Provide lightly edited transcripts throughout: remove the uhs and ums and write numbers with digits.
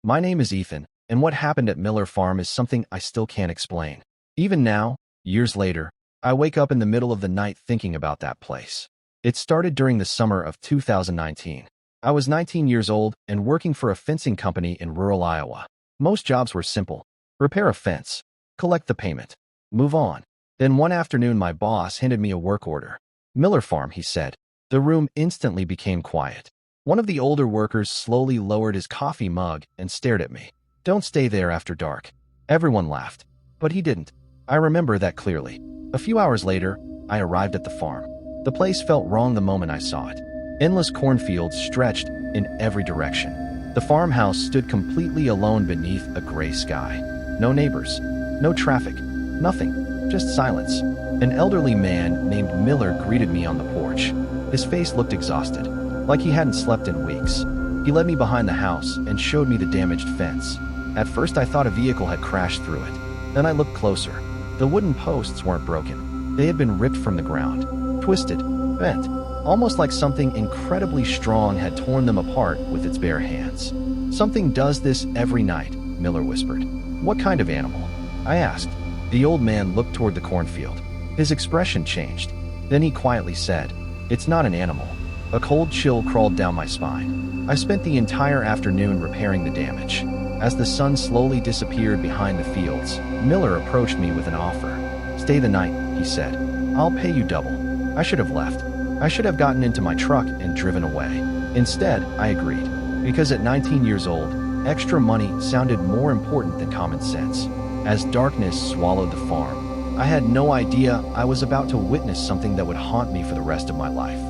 My name is Ethan, and what happened at Miller Farm is something I still can't explain. Even now, years later, I wake up in the middle of the night thinking about that place. It started during the summer of 2019. I was 19 years old and working for a fencing company in rural Iowa. Most jobs were simple: repair a fence, collect the payment, move on. Then one afternoon my boss handed me a work order. Miller Farm, he said. The room instantly became quiet. One of the older workers slowly lowered his coffee mug and stared at me. "Don't stay there after dark." Everyone laughed, but he didn't. I remember that clearly. A few hours later, I arrived at the farm. The place felt wrong the moment I saw it. Endless cornfields stretched in every direction. The farmhouse stood completely alone beneath a gray sky. No neighbors, no traffic, nothing, just silence. An elderly man named Miller greeted me on the porch. His face looked exhausted, like he hadn't slept in weeks. He led me behind the house and showed me the damaged fence. At first I thought a vehicle had crashed through it. Then I looked closer. The wooden posts weren't broken. They had been ripped from the ground, twisted, bent, almost like something incredibly strong had torn them apart with its bare hands. "Something does this every night," Miller whispered. "What kind of animal?" I asked. The old man looked toward the cornfield. His expression changed. Then he quietly said, "It's not an animal." A cold chill crawled down my spine. I spent the entire afternoon repairing the damage. As the sun slowly disappeared behind the fields, Miller approached me with an offer. "Stay the night," he said. "I'll pay you double." I should have left. I should have gotten into my truck and driven away. Instead, I agreed, because at 19 years old, extra money sounded more important than common sense. As darkness swallowed the farm, I had no idea I was about to witness something that would haunt me for the rest of my life.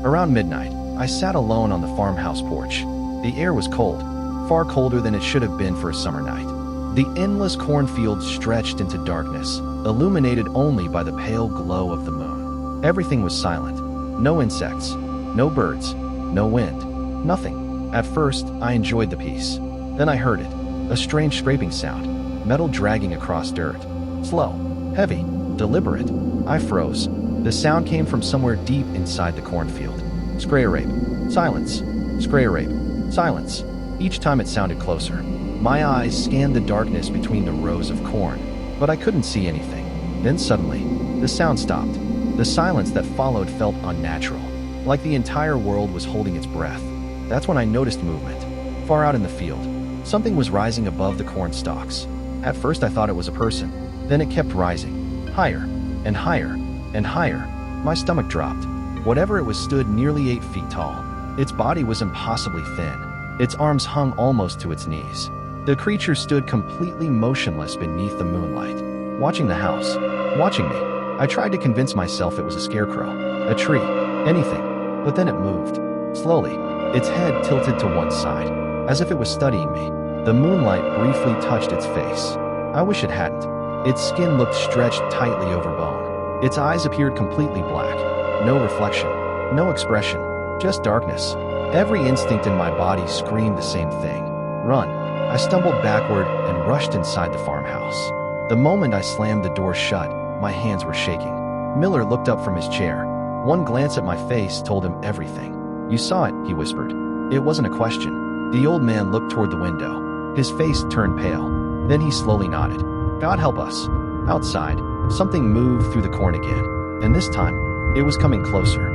Around midnight, I sat alone on the farmhouse porch. The air was cold, far colder than it should have been for a summer night. The endless cornfields stretched into darkness, illuminated only by the pale glow of the moon. Everything was silent. No insects, no birds, no wind, nothing. At first, I enjoyed the peace. Then I heard it, a strange scraping sound, metal dragging across dirt. Slow, heavy, deliberate. I froze. The sound came from somewhere deep inside the cornfield. Scrape, silence, scrape, silence. Each time it sounded closer. My eyes scanned the darkness between the rows of corn, but I couldn't see anything. Then suddenly, the sound stopped. The silence that followed felt unnatural, like the entire world was holding its breath. That's when I noticed movement. Far out in the field, something was rising above the corn stalks. At first I thought it was a person. Then it kept rising, higher and higher and higher. My stomach dropped. Whatever it was stood nearly 8 feet tall. Its body was impossibly thin. Its arms hung almost to its knees. The creature stood completely motionless beneath the moonlight, watching the house, watching me. I tried to convince myself it was a scarecrow, a tree, anything, but then it moved. Slowly, its head tilted to one side, as if it was studying me. The moonlight briefly touched its face. I wish it hadn't. Its skin looked stretched tightly over bone. Its eyes appeared completely black. No reflection, no expression, just darkness. Every instinct in my body screamed the same thing. Run. I stumbled backward and rushed inside the farmhouse. The moment I slammed the door shut, my hands were shaking. Miller looked up from his chair. One glance at my face told him everything. "You saw it," he whispered. It wasn't a question. The old man looked toward the window. His face turned pale. Then he slowly nodded. "God help us." Outside, something moved through the corn again, and this time, it was coming closer.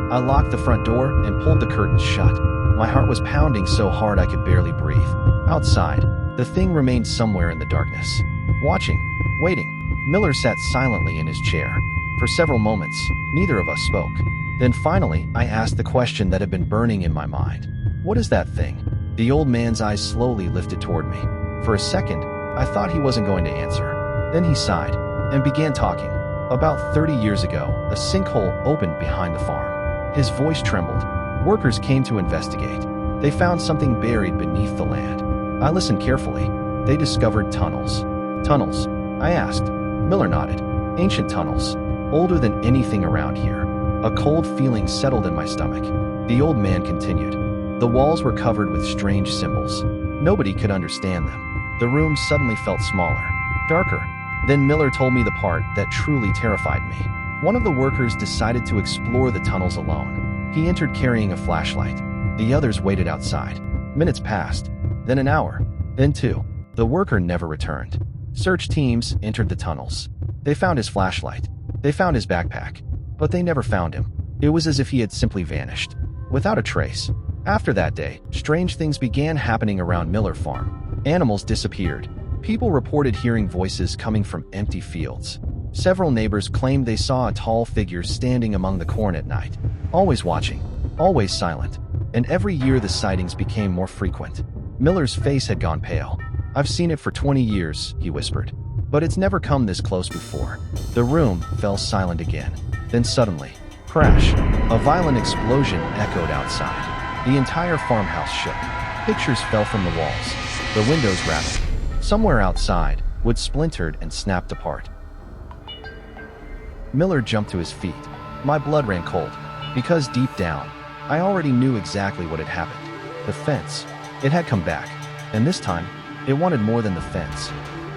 I locked the front door and pulled the curtains shut. My heart was pounding so hard I could barely breathe. Outside, the thing remained somewhere in the darkness. Watching, waiting. Miller sat silently in his chair. For several moments, neither of us spoke. Then finally, I asked the question that had been burning in my mind. "What is that thing?" The old man's eyes slowly lifted toward me. For a second, I thought he wasn't going to answer. Then he sighed and began talking. "About 30 years ago, a sinkhole opened behind the farm." His voice trembled. Workers came to investigate. They found something buried beneath the land. I listened carefully. They discovered tunnels. "Tunnels?" I asked. Miller nodded. "Ancient tunnels, older than anything around here." A cold feeling settled in my stomach. The old man continued. "The walls were covered with strange symbols. Nobody could understand them. The room suddenly felt smaller, darker. Then Miller told me the part that truly terrified me. One of the workers decided to explore the tunnels alone. He entered carrying a flashlight. The others waited outside. Minutes passed. then an hour, then 2. The worker never returned. Search teams entered the tunnels. They found his flashlight. They found his backpack. But they never found him. It was as if he had simply vanished, without a trace. After that day, strange things began happening around Miller Farm. Animals disappeared. People reported hearing voices coming from empty fields. Several neighbors claimed they saw a tall figure standing among the corn at night, always watching, always silent. And every year the sightings became more frequent. Miller's face had gone pale. "I've seen it for 20 years, he whispered. But it's never come this close before. The room fell silent again. Then suddenly, crash, a violent explosion echoed outside. The entire farmhouse shook. Pictures fell from the walls. The windows rattled. Somewhere outside, wood splintered and snapped apart. Miller jumped to his feet. My blood ran cold, because deep down, I already knew exactly what had happened. The fence. It had come back, and this time, it wanted more than the fence.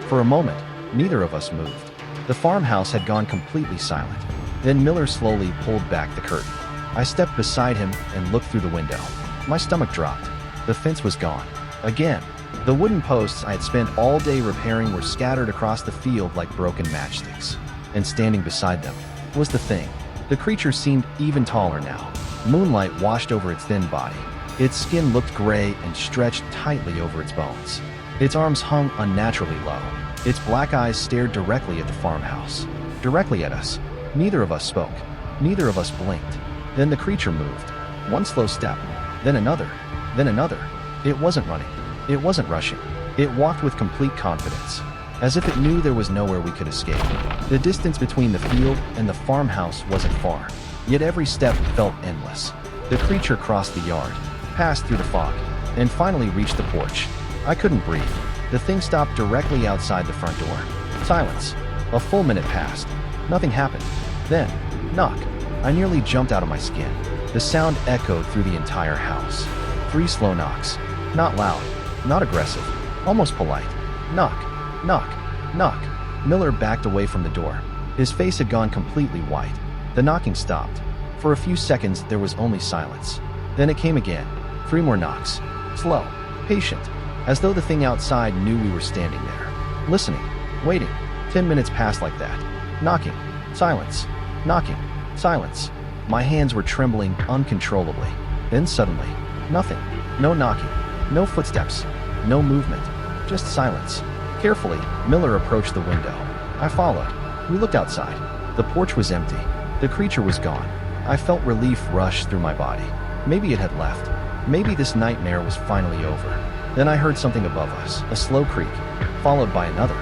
For a moment, neither of us moved. The farmhouse had gone completely silent. Then Miller slowly pulled back the curtain. I stepped beside him and looked through the window. My stomach dropped. The fence was gone. Again. The wooden posts I had spent all day repairing were scattered across the field like broken matchsticks. And standing beside them was the thing. The creature seemed even taller now. Moonlight washed over its thin body. Its skin looked gray and stretched tightly over its bones. Its arms hung unnaturally low. Its black eyes stared directly at the farmhouse. Directly at us. Neither of us spoke. Neither of us blinked. Then the creature moved. One slow step. Then another. Then another. It wasn't running. It wasn't rushing. It walked with complete confidence, as if it knew there was nowhere we could escape. The distance between the field and the farmhouse wasn't far, yet every step felt endless. The creature crossed the yard, passed through the fog, and finally reached the porch. I couldn't breathe. The thing stopped directly outside the front door. Silence. A full minute passed. Nothing happened. Then, knock. I nearly jumped out of my skin. The sound echoed through the entire house. 3 slow knocks. Not loud. Not aggressive, almost polite. Knock, knock, knock. Miller backed away from the door. His face had gone completely white. The knocking stopped. For a few seconds, there was only silence. Then it came again. 3 more knocks. Slow, patient, as though the thing outside knew we were standing there. Listening, waiting. 10 minutes passed like that. Knocking, silence, knocking, silence. My hands were trembling uncontrollably. Then suddenly, nothing. No knocking. No footsteps, no movement, just silence. Carefully, Miller approached the window. I followed. We looked outside. The porch was empty. The creature was gone. I felt relief rush through my body. Maybe it had left. Maybe this nightmare was finally over. Then I heard something above us, a slow creak, followed by another,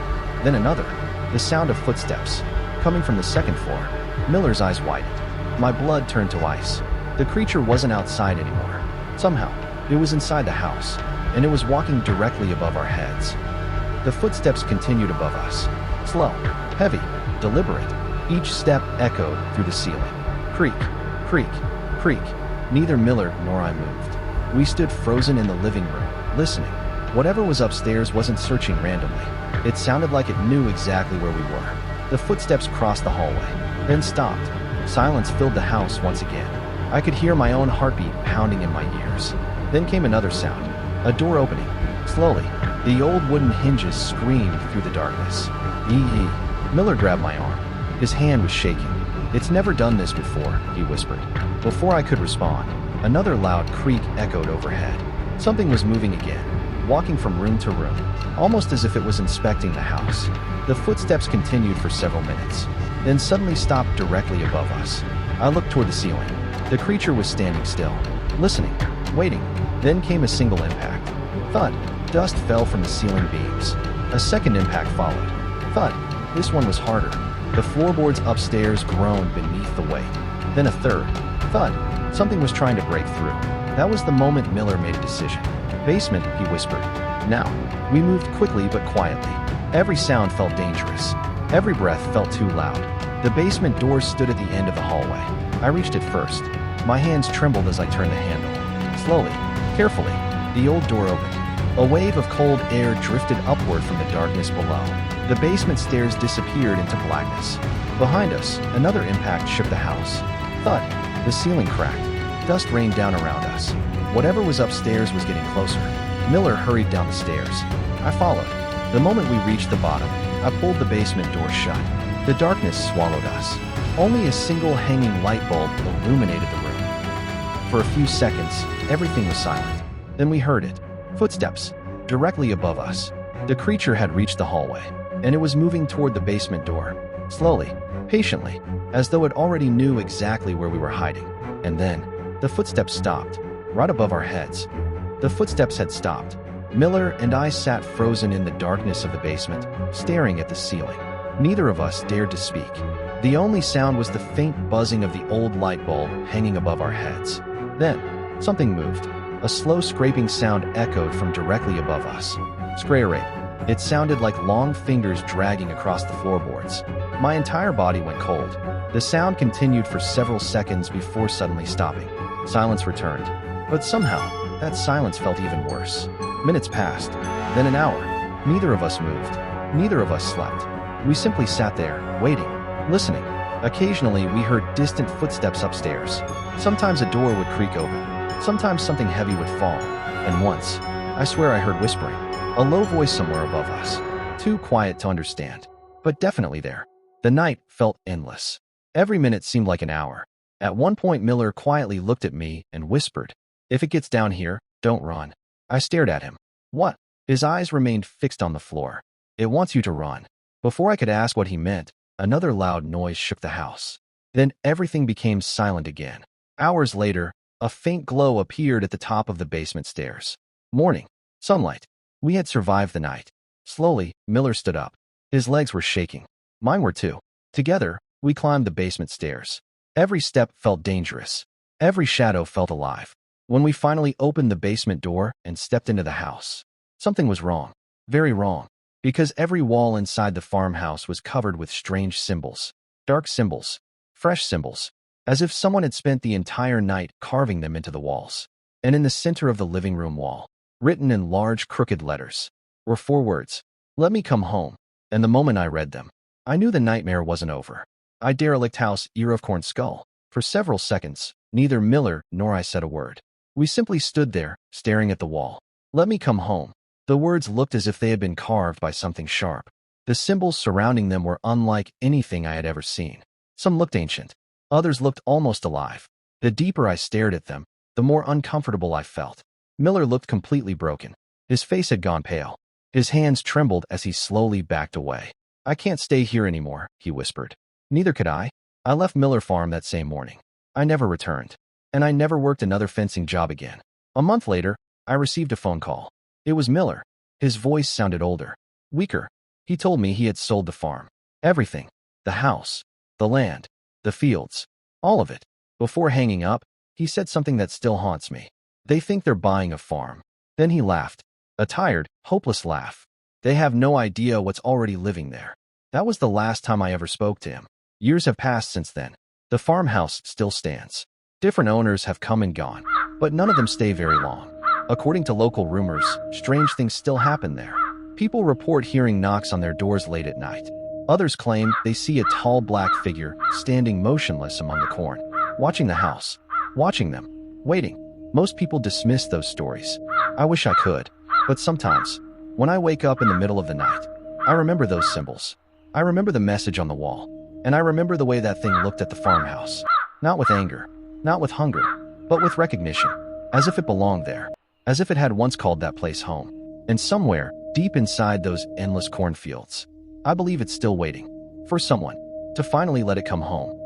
then another. The sound of footsteps, coming from the second floor. Miller's eyes widened. My blood turned to ice. The creature wasn't outside anymore. Somehow, it was inside the house, and it was walking directly above our heads. The footsteps continued above us. Slow, heavy, deliberate. Each step echoed through the ceiling. Creak, creak, creak. Neither Miller nor I moved. We stood frozen in the living room, listening. Whatever was upstairs wasn't searching randomly. It sounded like it knew exactly where we were. The footsteps crossed the hallway, then stopped. Silence filled the house once again. I could hear my own heartbeat pounding in my ears. Then came another sound, a door opening. Slowly, the old wooden hinges screamed through the darkness. Ee. Miller grabbed my arm. His hand was shaking. "It's never done this before," he whispered. Before I could respond, another loud creak echoed overhead. Something was moving again, walking from room to room, almost as if it was inspecting the house. The footsteps continued for several minutes, then suddenly stopped directly above us. I looked toward the ceiling. The creature was standing still, listening, waiting. Then came a single impact. Thud. Dust fell from the ceiling beams. A second impact followed. Thud. This one was harder. The floorboards upstairs groaned beneath the weight. Then a third. Thud. Something was trying to break through. That was the moment Miller made a decision. "Basement," he whispered. "Now." We moved quickly but quietly. Every sound felt dangerous. Every breath felt too loud. The basement door stood at the end of the hallway. I reached it first. My hands trembled as I turned the handle. Slowly, carefully, the old door opened. A wave of cold air drifted upward from the darkness below. The basement stairs disappeared into blackness. Behind us, another impact shook the house. Thud. The ceiling cracked. Dust rained down around us. Whatever was upstairs was getting closer. Miller hurried down the stairs. I followed. The moment we reached the bottom, I pulled the basement door shut. The darkness swallowed us. Only a single hanging light bulb illuminated the room. For a few seconds, everything was silent. Then we heard it. Footsteps. Directly above us. The creature had reached the hallway, and it was moving toward the basement door. Slowly, patiently, as though it already knew exactly where we were hiding. And then, the footsteps stopped, right above our heads. The footsteps had stopped. Miller and I sat frozen in the darkness of the basement, staring at the ceiling. Neither of us dared to speak. The only sound was the faint buzzing of the old light bulb hanging above our heads. Then, something moved. A slow scraping sound echoed from directly above us. Scrape. It sounded like long fingers dragging across the floorboards. My entire body went cold. The sound continued for several seconds before suddenly stopping. Silence returned. But somehow, that silence felt even worse. Minutes passed, then an hour. Neither of us moved. Neither of us slept. We simply sat there, waiting, listening. Occasionally, we heard distant footsteps upstairs. Sometimes a door would creak open. Sometimes something heavy would fall. And once, I swear I heard whispering. A low voice somewhere above us. Too quiet to understand, but definitely there. The night felt endless. Every minute seemed like an hour. At one point, Miller quietly looked at me and whispered, "If it gets down here, don't run." I stared at him. What? His eyes remained fixed on the floor. "It wants you to run." Before I could ask what he meant, another loud noise shook the house. Then everything became silent again. Hours later, a faint glow appeared at the top of the basement stairs. Morning. Sunlight. We had survived the night. Slowly, Miller stood up. His legs were shaking. Mine were too. Together, we climbed the basement stairs. Every step felt dangerous. Every shadow felt alive. When we finally opened the basement door and stepped into the house, something was wrong. Very wrong. Because every wall inside the farmhouse was covered with strange symbols. Dark symbols. Fresh symbols. As if someone had spent the entire night carving them into the walls. And in the center of the living room wall, written in large crooked letters, were 4 words. "Let me come home." And the moment I read them, I knew the nightmare wasn't over. I derelict house, ear of corn skull. For several seconds, neither Miller nor I said a word. We simply stood there, staring at the wall. "Let me come home." The words looked as if they had been carved by something sharp. The symbols surrounding them were unlike anything I had ever seen. Some looked ancient. Others looked almost alive. The deeper I stared at them, the more uncomfortable I felt. Miller looked completely broken. His face had gone pale. His hands trembled as he slowly backed away. "I can't stay here anymore," he whispered. Neither could I. I left Miller Farm that same morning. I never returned. And I never worked another fencing job again. A month later, I received a phone call. It was Miller. His voice sounded older, weaker. He told me he had sold the farm. Everything. The house. The land. The fields. All of it. Before hanging up, he said something that still haunts me. "They think they're buying a farm." Then he laughed. A tired, hopeless laugh. "They have no idea what's already living there." That was the last time I ever spoke to him. Years have passed since then. The farmhouse still stands. Different owners have come and gone, but none of them stay very long. According to local rumors, strange things still happen there. People report hearing knocks on their doors late at night. Others claim they see a tall black figure standing motionless among the corn, watching the house, watching them, waiting. Most people dismiss those stories. I wish I could, but sometimes, when I wake up in the middle of the night, I remember those symbols. I remember the message on the wall, and I remember the way that thing looked at the farmhouse. Not with anger, not with hunger, but with recognition, as if it belonged there, as if it had once called that place home. And somewhere, deep inside those endless cornfields, I believe it's still waiting for someone to finally let it come home.